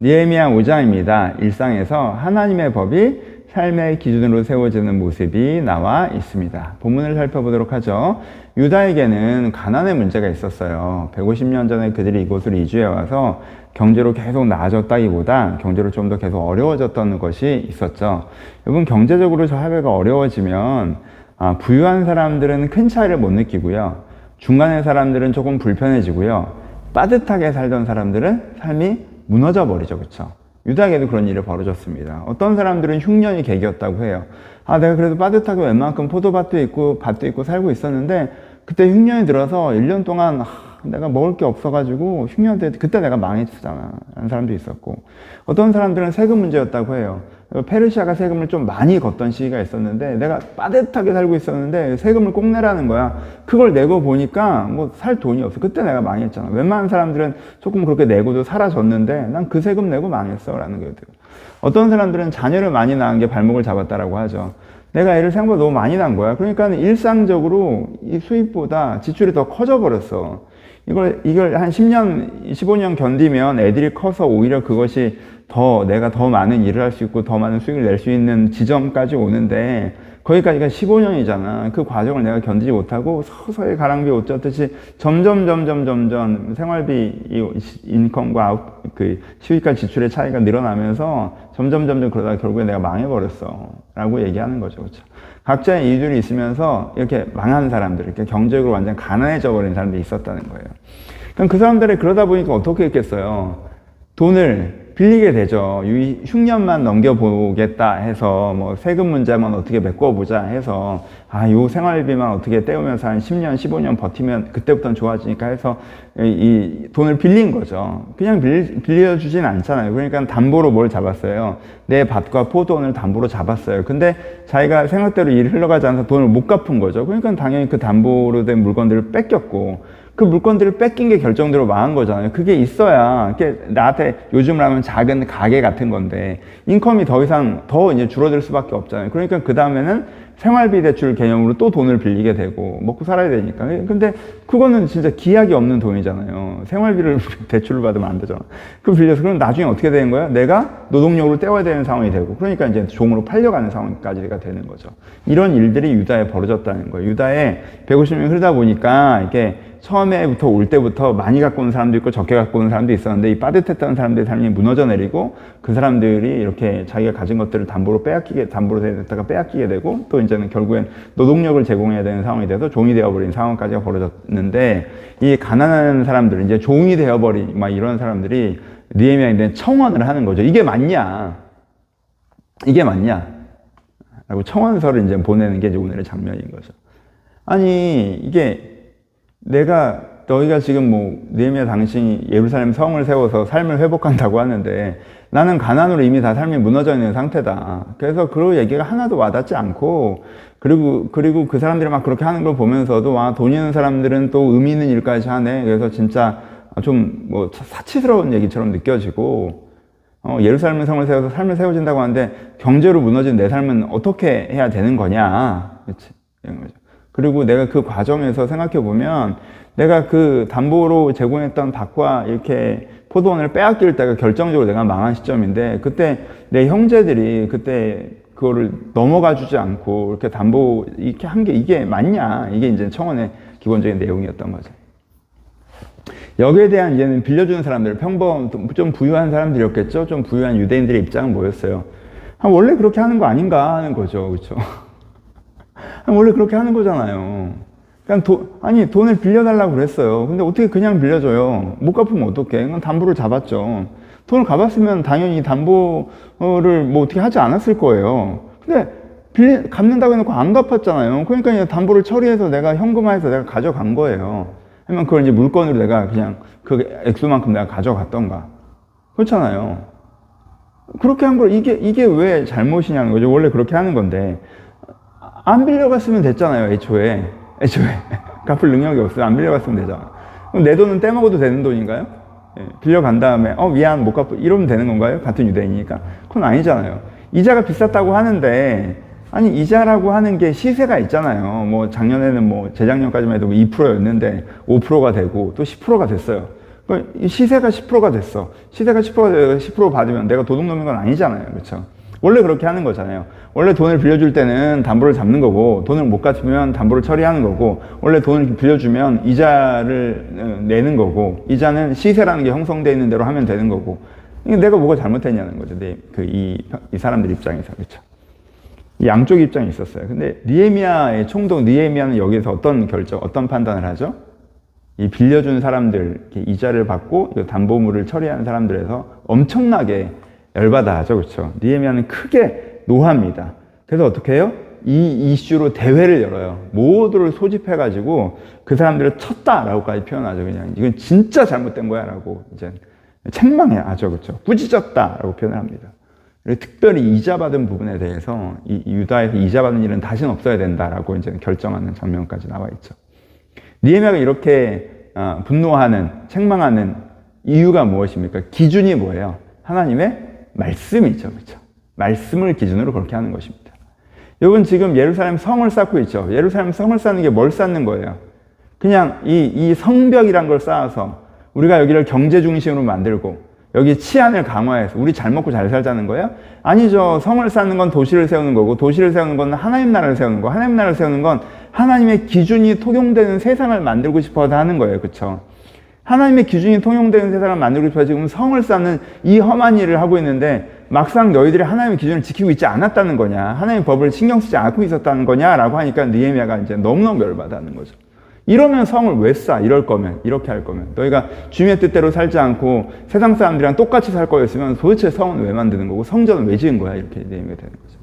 느헤미야 5장입니다. 일상에서 하나님의 법이 삶의 기준으로 세워지는 모습이 나와 있습니다. 본문을 살펴보도록 하죠. 유다에게는 가난의 문제가 있었어요. 150년 전에 그들이 이곳으로 이주해 와서 경제로 계속 나아졌다기보다 경제로 좀 더 계속 어려워졌던 것이 있었죠. 여러분, 경제적으로 저 사회가 어려워지면 부유한 사람들은 큰 차이를 못 느끼고요. 중간의 사람들은 조금 불편해지고요. 빠듯하게 살던 사람들은 삶이 무너져 버리죠. 그렇죠? 유다에게도 그런 일이 벌어졌습니다. 어떤 사람들은 흉년이 계기였다고 해요. 내가 그래도 빠듯하게 웬만큼 포도밭도 있고 밭도 있고 살고 있었는데 그때 흉년이 들어서 1년 동안 내가 먹을 게 없어가지고 흉년 때 그때 내가 망했잖아 라는 사람도 있었고, 어떤 사람들은 세금 문제였다고 해요. 페르시아가 세금을 좀 많이 걷던 시기가 있었는데 내가 빠듯하게 살고 있었는데 세금을 꼭 내라는 거야. 그걸 내고 보니까 뭐 살 돈이 없어. 그때 내가 망했잖아. 웬만한 사람들은 조금 그렇게 내고도 사라졌는데 난 그 세금 내고 망했어 라는 거예요. 어떤 사람들은 자녀를 많이 낳은 게 발목을 잡았다라고 하죠. 내가 애를 생각보다 너무 많이 낳은 거야. 그러니까 일상적으로 이 수입보다 지출이 더 커져 버렸어. 이걸 한 10년, 15년 견디면 애들이 커서 오히려 그것이 내가 더 많은 일을 할 수 있고 더 많은 수익을 낼 수 있는 지점까지 오는데, 거기까지가 15년이잖아. 그 과정을 내가 견디지 못하고 서서히 가랑비 옷 젖듯이 점점 생활비 인컴과 수익과 지출의 차이가 늘어나면서 점점 그러다가 결국에 내가 망해버렸어 라고 얘기하는 거죠. 그렇죠? 각자의 이유들이 있으면서 이렇게 망한 사람들, 이렇게 경제적으로 완전 가난해져 버린 사람들이 있었다는 거예요. 그럼 그 사람들이 그러다 보니까 어떻게 했겠어요? 돈을 빌리게 되죠. 흉년만 넘겨보겠다 해서 뭐 세금 문제만 어떻게 메꿔보자 해서 요 생활비만 어떻게 때우면서 한 10년, 15년 버티면 그때부터는 좋아지니까 해서 이 돈을 빌린 거죠. 그냥 빌려주진 않잖아요. 그러니까 담보로 뭘 잡았어요? 내 밭과 포도원을 담보로 잡았어요. 근데 자기가 생각대로 일이 흘러가지 않아서 돈을 못 갚은 거죠. 그러니까 당연히 그 담보로 된 물건들을 뺏겼고, 그 물건들을 뺏긴 게 결정대로 망한 거잖아요. 그게 있어야, 나한테 요즘으로 하면 작은 가게 같은 건데, 인컴이 더 이상 이제 줄어들 수밖에 없잖아요. 그러니까 그 다음에는 생활비 대출 개념으로 또 돈을 빌리게 되고, 먹고 살아야 되니까. 근데 그거는 진짜 기약이 없는 돈이잖아요. 생활비를 대출을 받으면 안 되잖아. 그걸 빌려서, 그럼 나중에 어떻게 되는 거야? 내가 노동력으로 떼어야 되는 상황이 되고, 그러니까 이제 종으로 팔려가는 상황까지가 되는 거죠. 이런 일들이 유다에 벌어졌다는 거예요. 유다에 150년이 흐르다 보니까 이게 처음에부터 올 때부터 많이 갖고 온 사람도 있고 적게 갖고 온 사람도 있었는데, 이 빠듯했던 사람들의 삶이 무너져 내리고 그 사람들이 이렇게 자기가 가진 것들을 담보로 됐다가 빼앗기게 되고, 또 이제는 결국엔 노동력을 제공해야 되는 상황이 돼서 종이 되어버린 상황까지가 벌어졌는데, 이 가난한 사람들, 이제 종이 되어버린 막 이런 사람들이 느헤미야에게 청원을 하는 거죠. 이게 맞냐? 라고 청원서를 이제 보내는 게 이제 오늘의 장면인 거죠. 아니, 이게 너희가 지금 느헤미야 당신이 예루살렘 성을 세워서 삶을 회복한다고 하는데 나는 가난으로 이미 다 삶이 무너져 있는 상태다. 그래서 그 얘기가 하나도 와닿지 않고, 그리고 그 사람들이 막 그렇게 하는 걸 보면서도 돈 있는 사람들은 또 의미 있는 일까지 하네. 그래서 진짜 좀 사치스러운 얘기처럼 느껴지고, 예루살렘 성을 세워서 삶을 세워진다고 하는데 경제로 무너진 내 삶은 어떻게 해야 되는 거냐. 그렇지? 이런 거죠. 그리고 내가 그 과정에서 생각해보면 내가 그 담보로 제공했던 밭과 이렇게 포도원을 빼앗길 때가 결정적으로 내가 망한 시점인데, 그때 내 형제들이 그때 그거를 넘어가 주지 않고 이렇게 담보 이렇게 한 게 이게 맞냐. 이게 이제 청원의 기본적인 내용이었던 거죠. 여기에 대한 이제는 빌려주는 사람들, 좀 부유한 사람들이었겠죠. 좀 부유한 유대인들의 입장은 뭐였어요? 원래 그렇게 하는 거 아닌가 하는 거죠. 그렇죠? 원래 그렇게 하는 거잖아요. 그냥 돈을 빌려달라고 그랬어요. 근데 어떻게 그냥 빌려줘요? 못 갚으면 어떡해? 그냥 담보를 잡았죠. 돈을 갚았으면 당연히 담보를 어떻게 하지 않았을 거예요. 근데 갚는다고 해놓고 안 갚았잖아요. 그러니까 담보를 처리해서 내가 현금화해서 내가 가져간 거예요. 아니면 그걸 이제 물건으로 내가 그냥 그 액수만큼 내가 가져갔던가. 그렇잖아요. 그렇게 한 걸 이게 왜 잘못이냐는 거죠. 원래 그렇게 하는 건데. 안 빌려갔으면 됐잖아요. 애초에 갚을 능력이 없어요. 안 빌려갔으면 되잖아. 그럼 내 돈은 떼먹어도 되는 돈인가요? 빌려간 다음에 미안 못 갚고 이러면 되는 건가요? 같은 유대인이니까. 그건 아니잖아요. 이자가 비쌌다고 하는데, 아니 이자라고 하는 게 시세가 있잖아요. 작년에는 재작년까지만 해도 2%였는데 5%가 되고 또 10%가 됐어요. 시세가 10%가 됐어. 시세가 10% 받으면 내가 도둑놈인 건 아니잖아요. 그렇죠? 원래 그렇게 하는 거잖아요. 원래 돈을 빌려줄 때는 담보를 잡는 거고, 돈을 못 갚으면 담보를 처리하는 거고, 원래 돈을 빌려주면 이자를 내는 거고, 이자는 시세라는 게 형성되어 있는 대로 하면 되는 거고, 내가 뭐가 잘못했냐는 거죠. 이 사람들 입장에서. 그렇죠? 양쪽 입장이 있었어요. 근데 느헤미야의 총독 느헤미야는 여기서 어떤 판단을 하죠? 이 빌려준 사람들, 이자를 받고 담보물을 처리하는 사람들에서 엄청나게 열받아 하죠. 그렇죠? 느헤미야는 크게 노합니다. 그래서 어떻게 해요? 이 이슈로 대회를 열어요. 모두를 소집해가지고 그 사람들을 쳤다라고까지 표현하죠. 그냥 이건 진짜 잘못된 거야 라고 이제 책망하죠. 그렇죠? 꾸짖었다라고 표현을 합니다. 그리고 특별히 이자 받은 부분에 대해서 유다에서 이자 받는 일은 다시는 없어야 된다라고 이제 결정하는 장면까지 나와 있죠. 느헤미야가 이렇게 분노하는, 책망하는 이유가 무엇입니까? 기준이 뭐예요? 하나님의 말씀이죠. 그렇죠? 말씀을 기준으로 그렇게 하는 것입니다. 여러분 지금 예루살렘 성을 쌓고 있죠. 예루살렘 성을 쌓는 게 뭘 쌓는 거예요? 그냥 이 성벽이란 걸 쌓아서 우리가 여기를 경제 중심으로 만들고 여기 치안을 강화해서 우리 잘 먹고 잘 살자는 거예요? 아니죠. 성을 쌓는 건 도시를 세우는 거고, 도시를 세우는 건 하나님 나라를 세우는 거, 하나님 나라를 세우는 건 하나님의 기준이 통용되는 세상을 만들고 싶어서 하는 거예요. 그렇죠? 하나님의 기준이 통용되는 세상을 만들고 싶어서 지금 성을 쌓는 이 험한 일을 하고 있는데 막상 너희들이 하나님의 기준을 지키고 있지 않았다는 거냐, 하나님의 법을 신경 쓰지 않고 있었다는 거냐라고 하니까 느헤미야가 이제 너무너무 열받아하는 거죠. 이러면 성을 왜 쌓아? 이럴 거면, 이렇게 할 거면. 너희가 주님의 뜻대로 살지 않고 세상 사람들이랑 똑같이 살 거였으면 도대체 성은 왜 만드는 거고 성전은 왜 지은 거야? 이렇게 느헤미야가 되는 거죠.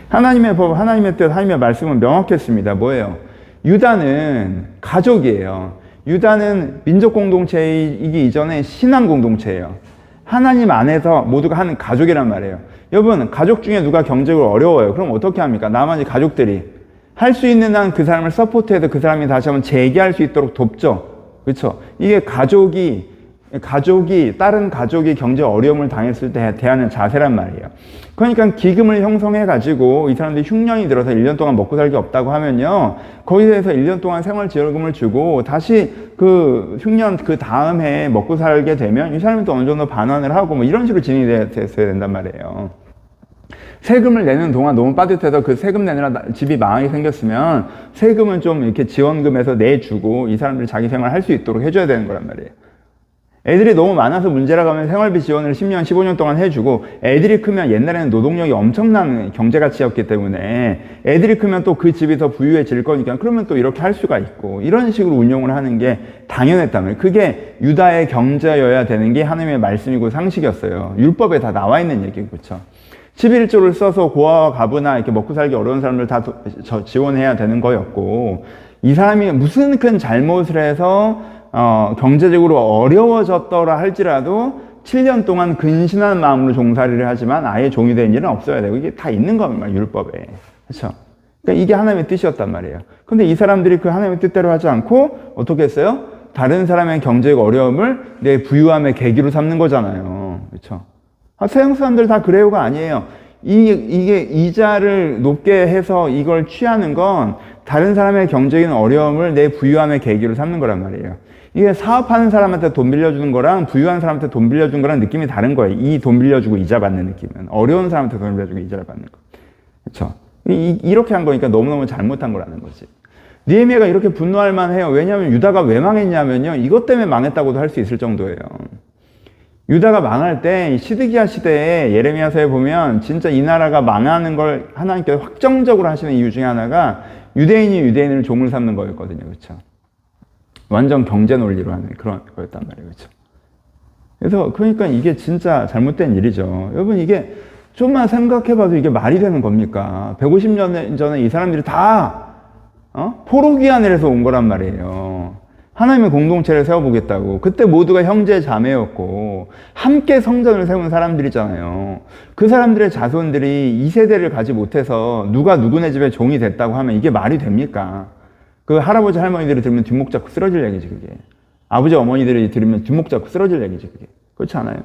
하나님의 법, 하나님의 뜻, 하나님의 말씀은 명확했습니다. 뭐예요? 유다는 가족이에요. 유다는 민족 공동체이기 이전에 신앙 공동체예요. 하나님 안에서 모두가 하는 가족이란 말이에요. 여러분, 가족 중에 누가 경제적으로 어려워요. 그럼 어떻게 합니까? 나머지 가족들이 할 수 있는 한 그 사람을 서포트해서 그 사람이 다시 한번 재기할 수 있도록 돕죠. 그렇죠? 이게 가족이 다른 가족이 경제 어려움을 당했을 때 대하는 자세란 말이에요. 그러니까 기금을 형성해 가지고 이 사람들이 흉년이 들어서 1년 동안 먹고 살기 없다고 하면요, 거기에서 1년 동안 생활지원금을 주고 다시 그 흉년 그 다음 해에 먹고 살게 되면 이 사람이 또 어느 정도 반환을 하고 뭐 이런 식으로 진행이 됐어야 된단 말이에요. 세금을 내는 동안 너무 빠듯해서 그 세금 내느라 집이 망하게 생겼으면 세금은 좀 이렇게 지원금에서 내주고 이 사람들이 자기 생활을 할 수 있도록 해줘야 되는 거란 말이에요. 애들이 너무 많아서 문제라고 하면 생활비 지원을 10년, 15년 동안 해주고, 애들이 크면 옛날에는 노동력이 엄청난 경제가치였기 때문에 애들이 크면 또 그 집이 더 부유해질 거니까 그러면 또 이렇게 할 수가 있고, 이런 식으로 운용을 하는 게 당연했다면, 그게 유다의 경제여야 되는 게 하나님의 말씀이고 상식이었어요. 율법에 다 나와 있는 얘기고, 그렇죠? 11조를 써서 고아와 가부나 이렇게 먹고 살기 어려운 사람들 다 지원해야 되는 거였고, 이 사람이 무슨 큰 잘못을 해서 경제적으로 어려워졌더라 할지라도 7년 동안 근신한 마음으로 종살이를 하지만 아예 종이 된 일은 없어야 되고, 이게 다 있는 겁니다, 율법에. 그렇죠? 그러니까 이게 하나님의 뜻이었단 말이에요. 근데 이 사람들이 그 하나님의 뜻대로 하지 않고 어떻게 했어요? 다른 사람의 경제적 어려움을 내 부유함의 계기로 삼는 거잖아요. 그렇죠? 서양 사람들 다 그래요가 아니에요. 이게 이자를 높게 해서 이걸 취하는 건 다른 사람의 경제적인 어려움을 내 부유함의 계기로 삼는 거란 말이에요. 이게 사업하는 사람한테 돈 빌려주는 거랑 부유한 사람한테 돈 빌려주는 거랑 느낌이 다른 거예요. 이 돈 빌려주고 이자 받는 느낌은. 어려운 사람한테 돈 빌려주고 이자를 받는 거. 그렇죠? 이렇게 한 거니까 너무너무 잘못한 거라는 거지. 느헤미야가 이렇게 분노할 만해요. 왜냐하면 유다가 왜 망했냐면요, 이것 때문에 망했다고도 할 수 있을 정도예요. 유다가 망할 때 시드기야 시대에 예레미야서에 보면 진짜 이 나라가 망하는 걸 하나님께서 확정적으로 하시는 이유 중에 하나가 유대인이 유대인을 종을 삼는 거였거든요. 그렇죠? 완전 경제 논리로 하는 그런 거였단 말이에요. 그렇죠? 그래서 그러니까 이게 진짜 잘못된 일이죠. 여러분, 이게 좀만 생각해봐도 이게 말이 되는 겁니까? 150년 전에 이 사람들이 다 포로기한에서 온 거란 말이에요. 하나님의 공동체를 세워보겠다고. 그때 모두가 형제 자매였고 함께 성전을 세운 사람들이잖아요. 그 사람들의 자손들이 2세대를 가지 못해서 누가 누구네 집에 종이 됐다고 하면 이게 말이 됩니까? 그 할아버지 할머니들이 들으면 뒷목 잡고 쓰러질 얘기지, 그게. 아버지 어머니들이 들으면 뒷목 잡고 쓰러질 얘기지, 그게. 그렇지 않아요?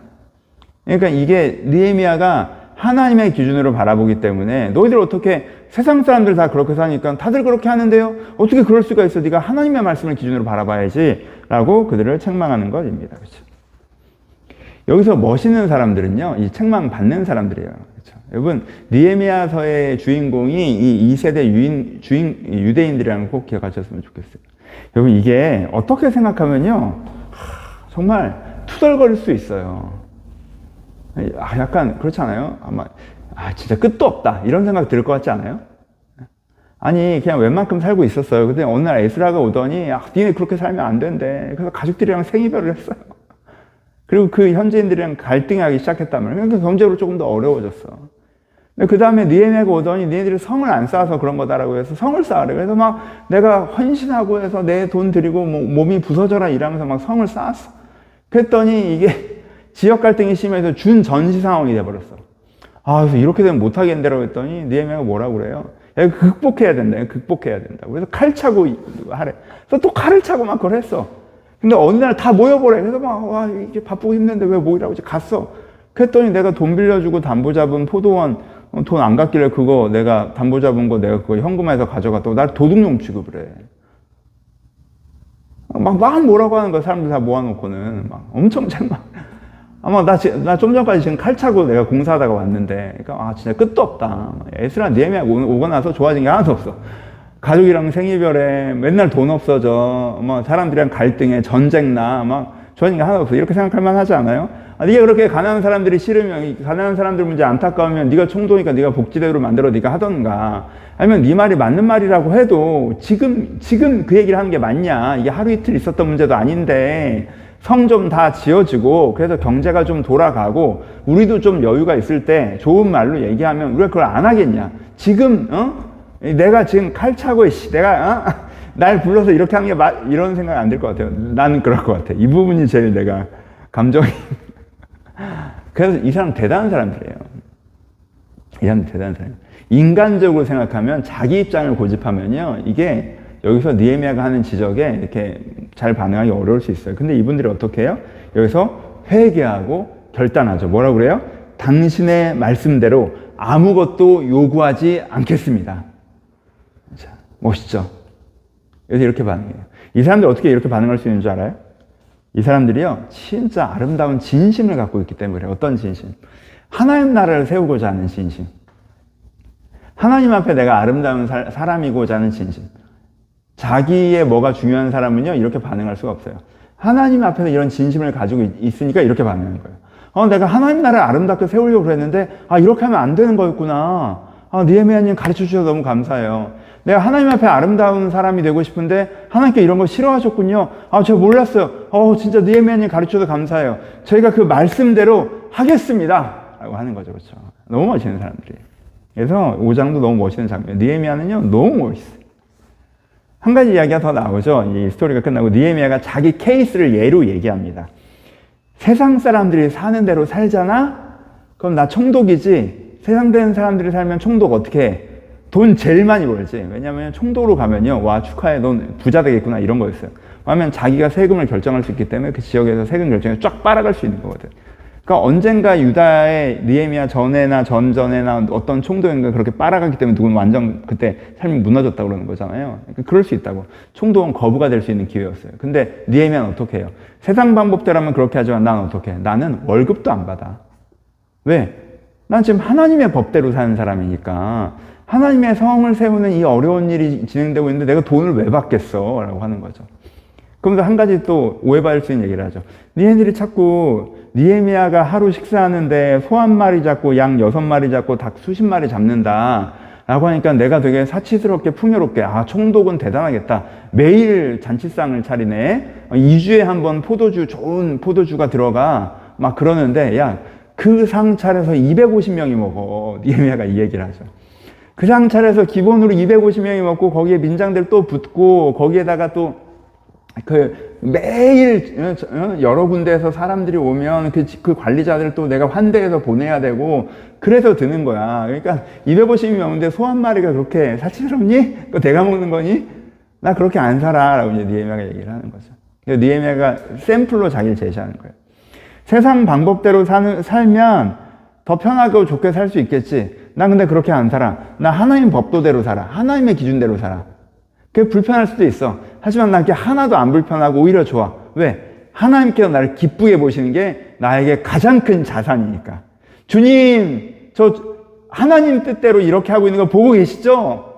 그러니까 이게 느헤미야가 하나님의 기준으로 바라보기 때문에, 너희들 어떻게 세상 사람들 다 그렇게 사니까 다들 그렇게 하는데요? 어떻게 그럴 수가 있어? 네가 하나님의 말씀을 기준으로 바라봐야지. 라고 그들을 책망하는 것입니다. 그렇죠? 여기서 멋있는 사람들은요, 이 책망 받는 사람들이에요. 그렇죠? 여러분, 느헤미야서의 주인공이 이 2세대 유대인들이라는 거 꼭 기억하셨으면 좋겠어요. 여러분, 이게 어떻게 생각하면요, 정말 투덜거릴 수 있어요. 약간 그렇지 않아요? 아마 진짜 끝도 없다 이런 생각 들 것 같지 않아요? 아니 그냥 웬만큼 살고 있었어요. 근데 어느 날 에스라가 오더니 니네 그렇게 살면 안 된대. 그래서 가족들이랑 생이별을 했어요. 그리고 그 현지인들이랑 갈등하기 시작했단 말이에요. 그러니까 경제로 조금 더 어려워졌어. 그 다음에 느헤미야가 오더니 니네들이 성을 안 쌓아서 그런 거다라고 해서 성을 쌓으래. 그래서 막 내가 헌신하고 해서 내 돈 들이고 몸이 부서져라 이러면서 막 성을 쌓았어. 그랬더니 이게 지역 갈등이 심해서 준전시 상황이 돼버렸어. 그래서 이렇게 되면 못하겠는데라고 했더니 느헤미야가 뭐라고 그래요? 야, 극복해야 된다. 극복해야 된다. 그래서 칼 차고 하래. 그래서 또 칼을 차고 막 그걸 했어. 근데 어느 날 다 모여보래. 그래서 막 이게 바쁘고 힘든데 왜 모이라고 이제 갔어. 그랬더니 내가 돈 빌려주고 담보 잡은 포도원 돈 안 갚길래 그거 내가 담보 잡은 거 내가 그거 현금화해서 가져갔다고 날 도둑놈 취급을 해. 막 뭐라고 하는 거야. 사람들 다 모아놓고는 막 엄청 책망. 아마 나 좀 전까지 지금 칼 차고 내가 공사하다가 왔는데, 그러니까 진짜 끝도 없다. 에스라 느헤미야 오고 나서 좋아진 게 하나도 없어. 가족이랑 생이별에 맨날 돈 없어져. 사람들이랑 갈등에 전쟁 나. 좋아진 게 하나도 없어. 이렇게 생각할 만하지 않아요? 네가 그렇게 가난한 사람들이 싫으면, 가난한 사람들 문제 안타까우면 네가 총독이니까 네가 복지대로 만들어 네가 하던가. 아니면 네 말이 맞는 말이라고 해도 지금 그 얘기를 하는 게 맞냐? 이게 하루 이틀 있었던 문제도 아닌데. 성 좀 다 지어지고 그래서 경제가 좀 돌아가고 우리도 좀 여유가 있을 때 좋은 말로 얘기하면 우리가 그걸 안 하겠냐. 지금 내가 지금 칼 차고 내가 날 불러서 이렇게 하는 게 이런 생각이 안 들 것 같아요. 나는 그럴 것 같아. 이 부분이 제일 내가 감정이 그래서 이 사람 대단한 사람들이에요. 이 사람들 대단한 사람. 인간적으로 생각하면 자기 입장을 고집하면요 이게 여기서 느헤미야가 하는 지적에 이렇게 잘 반응하기 어려울 수 있어요. 근데 이분들이 어떻게 해요? 여기서 회개하고 결단하죠. 뭐라고 그래요? 당신의 말씀대로 아무것도 요구하지 않겠습니다. 자, 멋있죠? 그래서 이렇게 반응해요. 이 사람들 어떻게 이렇게 반응할 수 있는 줄 알아요? 이 사람들이요, 진짜 아름다운 진심을 갖고 있기 때문에 그래요. 어떤 진심? 하나님 나라를 세우고자 하는 진심. 하나님 앞에 내가 아름다운 사람이고자 하는 진심. 자기의 뭐가 중요한 사람은요 이렇게 반응할 수가 없어요. 하나님 앞에서 이런 진심을 가지고 있으니까 이렇게 반응하는 거예요. 내가 하나님 나라를 아름답게 세우려고 그랬는데 이렇게 하면 안 되는 거였구나. 느헤미야님 가르쳐 주셔서 너무 감사해요. 내가 하나님 앞에 아름다운 사람이 되고 싶은데 하나님께 이런 거 싫어하셨군요. 제가 몰랐어요. 진짜 느헤미야님 가르쳐 줘서 감사해요. 저희가 그 말씀대로 하겠습니다 라고 하는 거죠. 그렇죠? 너무 멋있는 사람들이에요. 그래서 5장도 너무 멋있는 장면. 느헤미야는요 너무 멋있어요. 한 가지 이야기가 더 나오죠. 이 스토리가 끝나고 느헤미야가 자기 케이스를 예로 얘기합니다. 세상 사람들이 사는 대로 살잖아? 그럼 나 총독이지. 세상 되는 사람들이 살면 총독 어떻게 해? 돈 제일 많이 벌지. 왜냐면 총독으로 가면요. 와 축하해 넌 부자 되겠구나 이런 거였어요. 왜냐면 자기가 세금을 결정할 수 있기 때문에 그 지역에서 세금 결정에 쫙 빨아갈 수 있는 거거든. 그러니까 언젠가 유다의 느헤미야 전에나 전전에나 어떤 총독인가 그렇게 빨아갔기 때문에 누구는 완전 그때 삶이 무너졌다고 그러는 거잖아요. 그러니까 그럴 수 있다고. 총독은 거부가 될 수 있는 기회였어요. 근데 느헤미야는 어떻게 해요? 세상 방법대로라면 그렇게 하지만 난 어떻게 해? 나는 월급도 안 받아. 왜? 난 지금 하나님의 법대로 사는 사람이니까 하나님의 성을 세우는 이 어려운 일이 진행되고 있는데 내가 돈을 왜 받겠어? 라고 하는 거죠. 그러면서 한 가지 또 오해받을 수 있는 얘기를 하죠. 니네들이 자꾸 느헤미야가 하루 식사하는데 소 한 마리 잡고 양 6마리 잡고 닭 수십 마리 잡는다 라고 하니까 내가 되게 사치스럽게 풍요롭게 총독은 대단하겠다. 매일 잔치상을 차리네. 2주에 한 번 좋은 포도주가 들어가 막 그러는데 그 상 차려서 250명이 먹어. 느헤미야가 이 얘기를 하죠. 그 상 차려서 기본으로 250명이 먹고 거기에 민장들 또 붙고 거기에다가 또 매일 여러 군데에서 사람들이 오면 그 관리자들 또 내가 환대해서 보내야 되고 그래서 드는 거야. 그러니까 250명이 먹는데 소 한 마리가 그렇게 사치스럽니? 그거 내가 먹는 거니? 나 그렇게 안 살아 라고 이제 느헤미야가 얘기를 하는 거죠. 느헤미야가 샘플로 자기를 제시하는 거예요. 세상 방법대로 살면 더 편하고 좋게 살 수 있겠지. 난 근데 그렇게 안 살아. 나 하나님 법도대로 살아. 하나님의 기준대로 살아. 그게 불편할 수도 있어. 하지만 난 그게 하나도 안 불편하고 오히려 좋아. 왜? 하나님께서 나를 기쁘게 보시는 게 나에게 가장 큰 자산이니까. 주님, 저 하나님 뜻대로 이렇게 하고 있는 거 보고 계시죠?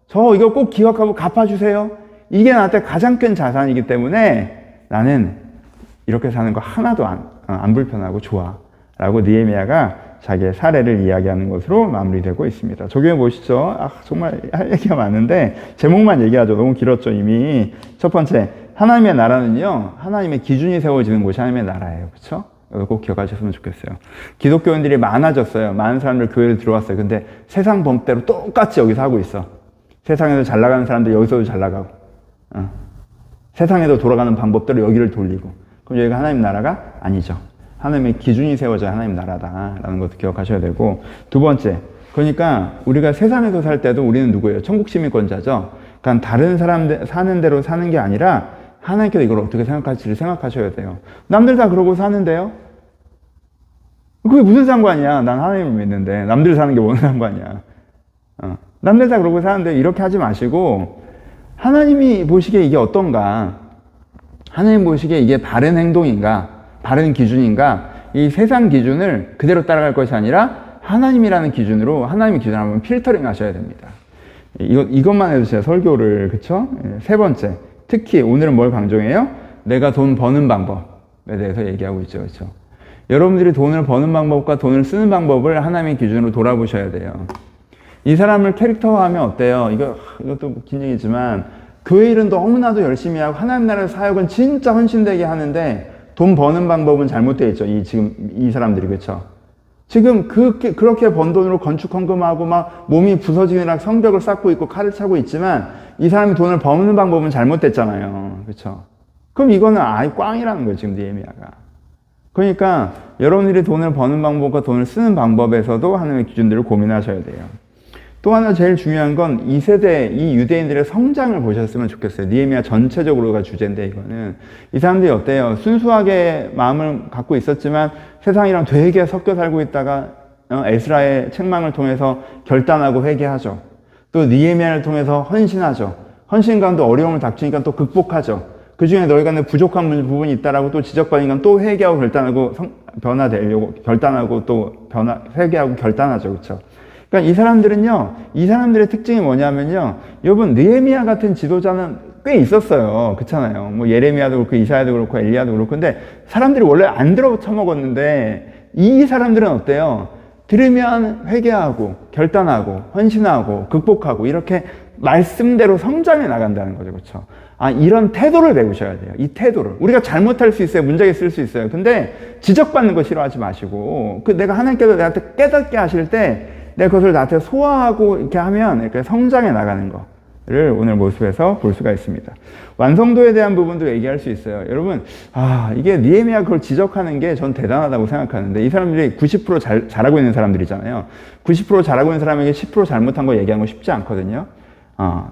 저 이거 꼭 기억하고 갚아주세요. 이게 나한테 가장 큰 자산이기 때문에 나는 이렇게 사는 거 하나도 안 불편하고 좋아. 라고 느헤미야가 자기의 사례를 이야기하는 것으로 마무리되고 있습니다. 적용해 보시죠. 정말 할 얘기가 많은데 제목만 얘기하죠. 너무 길었죠, 이미. 첫 번째, 하나님의 나라는요, 하나님의 기준이 세워지는 곳이 하나님의 나라예요. 그렇죠? 꼭 기억하셨으면 좋겠어요. 기독교인들이 많아졌어요. 많은 사람들 교회를 들어왔어요. 근데 세상 범대로 똑같이 여기서 하고 있어. 세상에서 잘 나가는 사람들 여기서도 잘 나가고, 세상에도 돌아가는 방법대로 여기를 돌리고. 그럼 여기가 하나님 나라가 아니죠. 하나님의 기준이 세워져야 하나님 나라다라는 것도 기억하셔야 되고, 두 번째, 그러니까 우리가 세상에서 살 때도 우리는 누구예요? 천국 시민권자죠. 그러니까 다른 사람들 사는 대로 사는 게 아니라 하나님께서 이걸 어떻게 생각할지를 생각하셔야 돼요. 남들 다 그러고 사는데요? 그게 무슨 상관이야? 난 하나님을 믿는데 남들 사는 게 뭔 상관이야? 남들 다 그러고 사는데 이렇게 하지 마시고 하나님이 보시기에 이게 어떤가? 하나님 보시기에 이게 바른 행동인가? 바른 기준인가? 이 세상 기준을 그대로 따라갈 것이 아니라 하나님이라는 기준으로 하나님의 기준을 한번 필터링 하셔야 됩니다. 이것만 해도 진짜 설교를, 그쵸? 세 번째, 특히 오늘은 뭘 강조해요? 내가 돈 버는 방법에 대해서 얘기하고 있죠. 그쵸? 여러분들이 돈을 버는 방법과 돈을 쓰는 방법을 하나님의 기준으로 돌아보셔야 돼요. 이 사람을 캐릭터화하면 어때요? 이것도 긴 얘기지만 교회 일은 너무나도 열심히 하고 하나님 나라의 사역은 진짜 헌신되게 하는데 돈 버는 방법은 잘못되어 있죠. 지금 이 사람들이, 그쵸? 지금 그렇게 번 돈으로 건축 헌금하고 막 몸이 부서지느라 성벽을 쌓고 있고 칼을 차고 있지만 이 사람이 돈을 버는 방법은 잘못됐잖아요. 그렇죠? 그럼 이거는 아예 꽝이라는 거예요, 지금 느헤미야가. 그러니까 여러분들이 돈을 버는 방법과 돈을 쓰는 방법에서도 하나님의 기준들을 고민하셔야 돼요. 또 하나 제일 중요한 건 이 세대, 이 유대인들의 성장을 보셨으면 좋겠어요. 느헤미야 전체적으로가 주제인데 이거는. 이 사람들이 어때요? 순수하게 마음을 갖고 있었지만 세상이랑 되게 섞여 살고 있다가 에스라의 책망을 통해서 결단하고 회개하죠. 또 느헤미야를 통해서 헌신하죠. 헌신 가운데 어려움을 닥치니까 또 극복하죠. 그 중에 너희가 내 부족한 부분이 있다라고 또 지적받으니까 또 회개하고 결단하고 변화되려고 결단하고 또 회개하고 결단하죠. 그렇죠? 그러니까 이 사람들은요, 이 사람들의 특징이 뭐냐면요, 여러분 느헤미야 같은 지도자는 꽤 있었어요. 그렇잖아요. 뭐 예레미야도 그렇고 이사야도 그렇고 엘리야도 그렇고. 근데 사람들이 원래 안 들어 처먹었는데 이 사람들은 어때요? 들으면 회개하고 결단하고 헌신하고 극복하고 이렇게 말씀대로 성장해 나간다는 거죠. 그렇죠? 이런 태도를 배우셔야 돼요. 이 태도를. 우리가 잘못할 수 있어요. 문제가 있을 수 있어요. 근데 지적받는 거 싫어하지 마시고 내가 하나님께서 나한테 깨닫게 하실 때 내가 그것을 나한테 소화하고 이렇게 하면 이렇게 성장해 나가는 거를 오늘 모습에서 볼 수가 있습니다. 완성도에 대한 부분도 얘기할 수 있어요. 여러분, 이게 느헤미야 그걸 지적하는 게 전 대단하다고 생각하는데 이 사람들이 90% 잘하고 있는 사람들이잖아요. 90% 잘하고 있는 사람에게 10% 잘못한 거 얘기하는 거 쉽지 않거든요.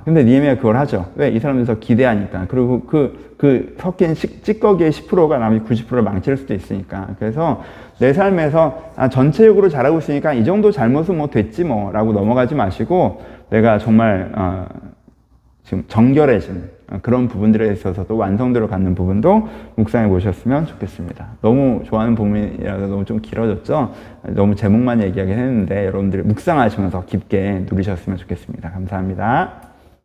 근데 느헤미야 그걸 하죠. 왜? 이 사람들이 더 기대하니까. 그리고 그 섞인 찌꺼기의 10%가 남이 90%를 망칠 수도 있으니까. 그래서 내 삶에서 전체적으로 잘하고 있으니까 이 정도 잘못은 뭐 됐지 뭐 라고 넘어가지 마시고 내가 정말 지금 정결해진 그런 부분들에 있어서도 완성도를 갖는 부분도 묵상해 보셨으면 좋겠습니다. 너무 좋아하는 부분이라서 너무 좀 길어졌죠? 너무 제목만 얘기하긴 했는데 여러분들이 묵상하시면서 깊게 누리셨으면 좋겠습니다. 감사합니다.